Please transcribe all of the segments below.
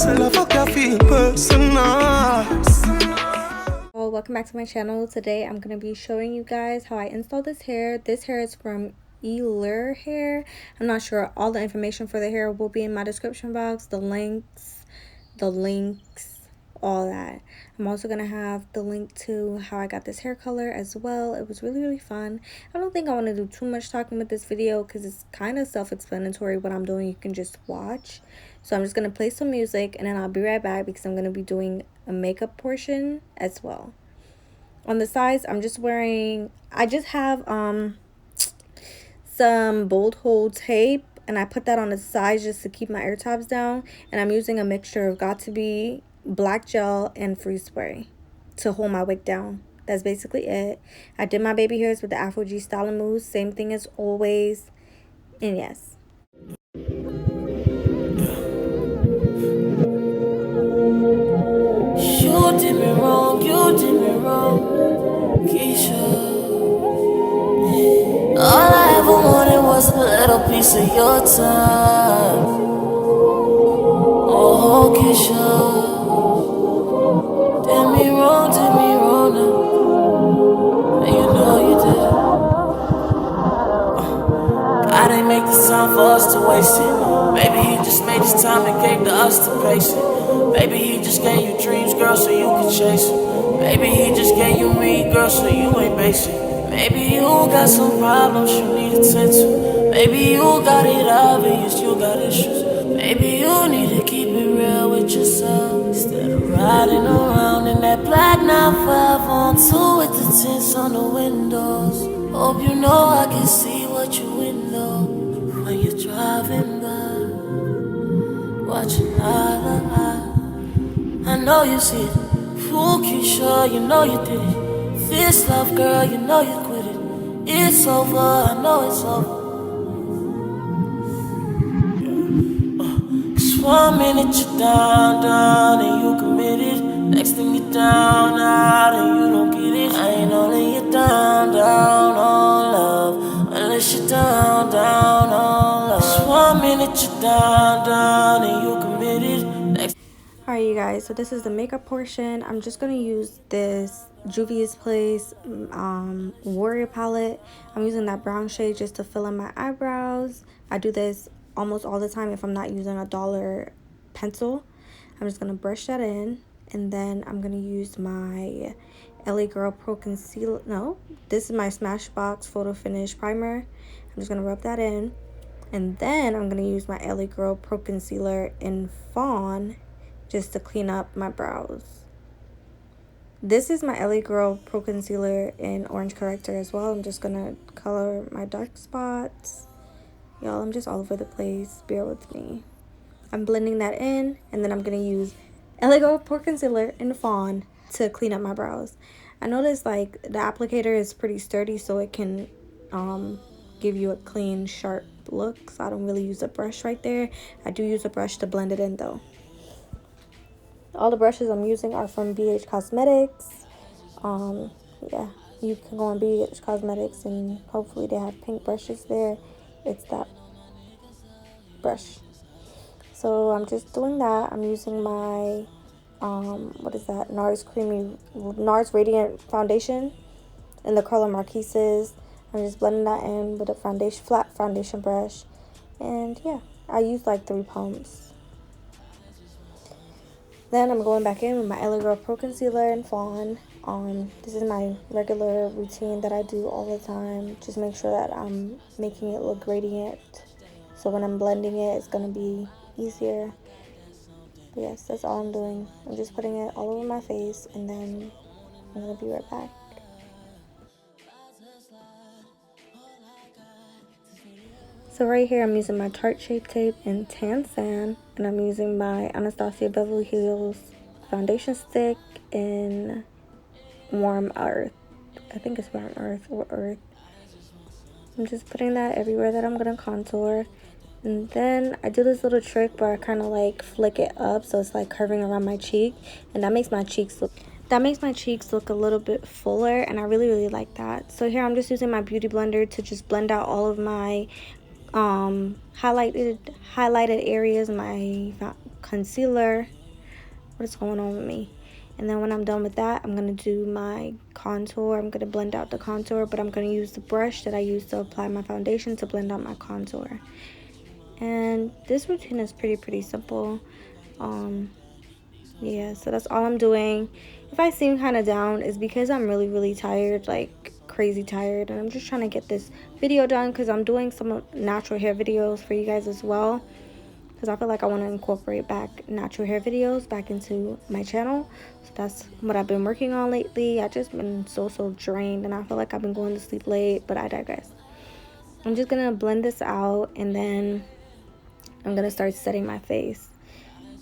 Welcome back to my channel. Today I'm going to be showing you guys how I install this hair. This hair is from Eullair hair. I'm not sure. All the information for the hair will be in my description box. The links, all that. I'm also going to have the link to how I got this hair color as well. It was really fun. I don't think I want to do too much talking with this video because it's kind of self-explanatory what I'm doing. You can just watch. So I'm just going to play some music and then I'll be right back because I'm going to be doing a makeup portion as well. On the sides, I just have some bolt hole tape, and I put that on the sides just to keep my air tabs down. And I'm using a mixture of Got2b black gel and freeze spray to hold my wig down. That's basically it. I did my baby hairs with the Afro G Styling Mousse, same thing as always. And yes. You did me wrong, Keisha. All I ever wanted was a little piece of your time. Oh, Keisha. Did me wrong now. And you know you did. I didn't make this time for us to waste it. Maybe he just made this time and gave to us to pace it. Maybe he just gave you dreams, girl, so you could chase it. Maybe he just gave you me, girl, so you ain't basic. Maybe you got some problems you need attention. Maybe you got it obvious, you got issues. Maybe you need to keep it real with yourself instead of riding around in that black 9-5 on 2 with the tints on the windows. Hope you know I can see what you window when you're driving by, watching eye to eye. I know you see it. Fool Keisha, you know you did it. This love, girl, you know you quit it. It's over, I know it's over. Cause 1 minute you're down, and you committed. Next thing you're down, out, and you don't get it. I ain't holding you down on love. Unless you're down on love. Cause 1 minute you're down, and you committed. Alright, you guys, so this is the makeup portion. I'm just going to use this Juvia's Place Warrior palette. I'm using that brown shade just to fill in my eyebrows. I do this almost all the time if I'm not using a dollar pencil. I'm just going to brush that in, and then I'm going to use my LA Girl Pro Concealer. No, this is my Smashbox Photo Finish Primer. I'm just going to rub that in, and then I'm going to use my LA Girl Pro Concealer in Fawn just to clean up my brows. This is my LA Girl Pro Concealer in Orange Corrector as well. I'm just gonna color my dark spots. Y'all, I'm just all over the place. Bear with me. I'm blending that in, and then I'm gonna use LA Girl Pro Concealer in Fawn to clean up my brows. I noticed like the applicator is pretty sturdy, so it can give you a clean, sharp look. So I don't really use a brush right there. I do use a brush to blend it in though. All the brushes I'm using are from BH Cosmetics. Yeah, you can go on BH Cosmetics and hopefully they have pink brushes there. It's that brush. So I'm just doing that. I'm using my what is that? NARS Radiant Foundation in the color Marquises. I'm just blending that in with a flat foundation brush. And yeah, I use like 3 pumps. Then I'm going back in with my LA Girl Pro Concealer in Fawn. This is my regular routine that I do all the time. Just make sure that I'm making it look radiant. So when I'm blending it, it's going to be easier. But yes, that's all I'm doing. I'm just putting it all over my face, and then I'm going to be right back. So right here, I'm using my Tarte Shape Tape in Tan Sand, and I'm using my Anastasia Beverly Hills foundation stick in Warm Earth. I think it's Warm Earth or Earth. I'm just putting that everywhere that I'm going to contour. And then I do this little trick where I kind of like flick it up so it's like curving around my cheek, and that makes my cheeks look a little bit fuller, and I really like that. So here I'm just using my beauty blender to just blend out all of my highlighted areas, my concealer. What is going on with me? And then when I'm done with that, I'm going to do my contour. I'm going to blend out the contour, but I'm going to use the brush that I use to apply my foundation to blend out my contour. And this routine is pretty simple. Yeah, so that's all I'm doing. If I seem kind of down, it's because I'm really tired, like crazy tired, and I'm just trying to get this video done because I'm doing some natural hair videos for you guys as well, because I feel like I want to incorporate back natural hair videos back into my channel. So that's what I've been working on lately. I've just been so drained, and I feel like I've been going to sleep late, but I digress. I'm just gonna blend this out, and then I'm gonna start setting my face.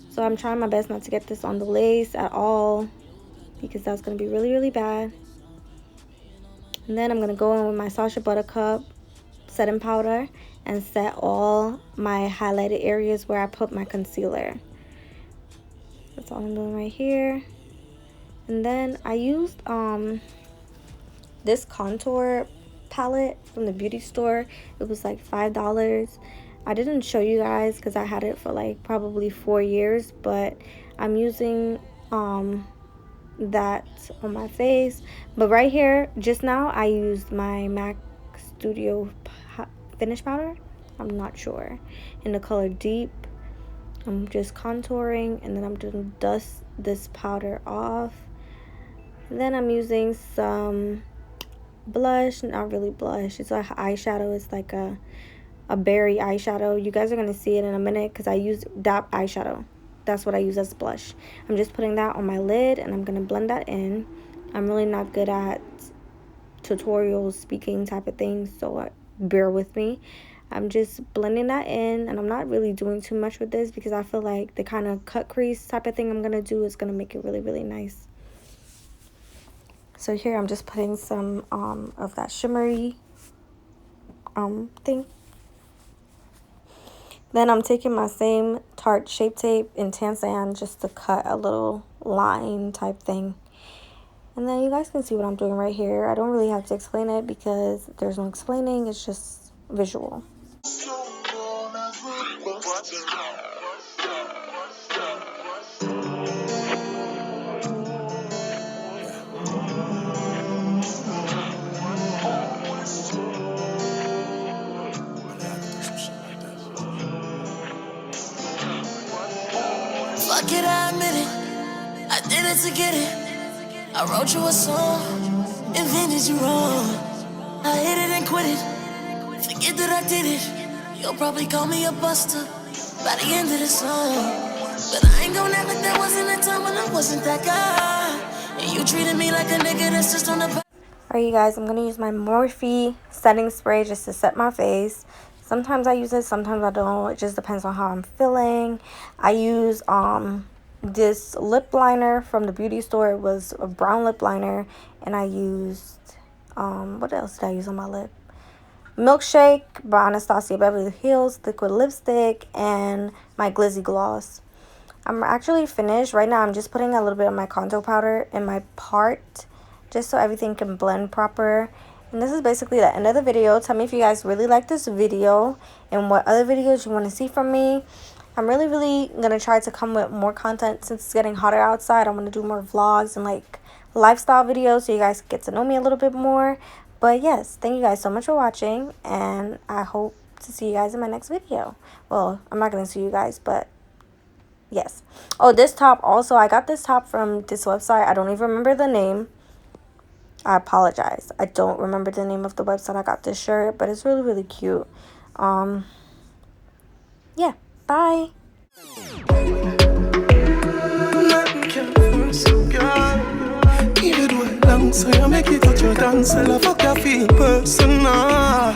So I'm trying my best not to get this on the lace at all, because that's gonna be really bad. And then I'm going to go in with my Sacha Buttercup setting powder and set all my highlighted areas where I put my concealer. That's all I'm doing right here. And then I used this contour palette from the beauty store. It was like $5. I didn't show you guys because I had it for like probably 4 years, but I'm using that on my face. But right here just now I used my MAC Studio finish powder, I'm not sure, in the color Deep. I'm just contouring, and then I'm gonna dust this powder off. And then I'm using some blush, not really blush, it's an eyeshadow. It's like a berry eyeshadow. You guys are gonna see it in a minute because I use that eyeshadow. That's what I use as blush. I'm just putting that on my lid, and I'm going to blend that in. I'm really not good at tutorials, speaking type of things, so bear with me. I'm just blending that in, and I'm not really doing too much with this because I feel like the kind of cut crease type of thing I'm going to do is going to make it really nice. So here I'm just putting some of that shimmery thing. Then I'm taking my same Tarte Shape Tape in Tan Sand just to cut a little line type thing. And then you guys can see what I'm doing right here. I don't really have to explain it because there's no explaining. It's just visual. Fuck it, I admit it. I did it to get it. I wrote you a song, invented you wrong. I hit it and quit it. Forget that I did it. You'll probably call me a buster by the end of the song. But I ain't gonna act like there wasn't a time when I wasn't that guy. And you treated me like a nigga that's just on the. Alright, you guys, I'm going to use my Morphe setting spray just to set my face. Sometimes I use it, sometimes I don't. It just depends on how I'm feeling. I use this lip liner from the beauty store. It was a brown lip liner, and I used what else did I use on my lip? Milkshake by Anastasia Beverly Hills liquid lipstick, and my Glizzy gloss. I'm actually finished. Right now I'm just putting a little bit of my contour powder in my part just so everything can blend proper. And this is basically the end of the video. Tell me if you guys really like this video and what other videos you want to see from me. I'm really going to try to come with more content since it's getting hotter outside. I'm going to do more vlogs and like lifestyle videos so you guys get to know me a little bit more. But yes, thank you guys so much for watching, and I hope to see you guys in my next video. Well, I'm not going to see you guys, but yes. Oh, this top also, I got this top from this website. I don't even remember the name. I apologize. I don't remember the name of the website I got this shirt, but it's really cute. Yeah, bye. So you make it touch your dance, I fuck you feel personal.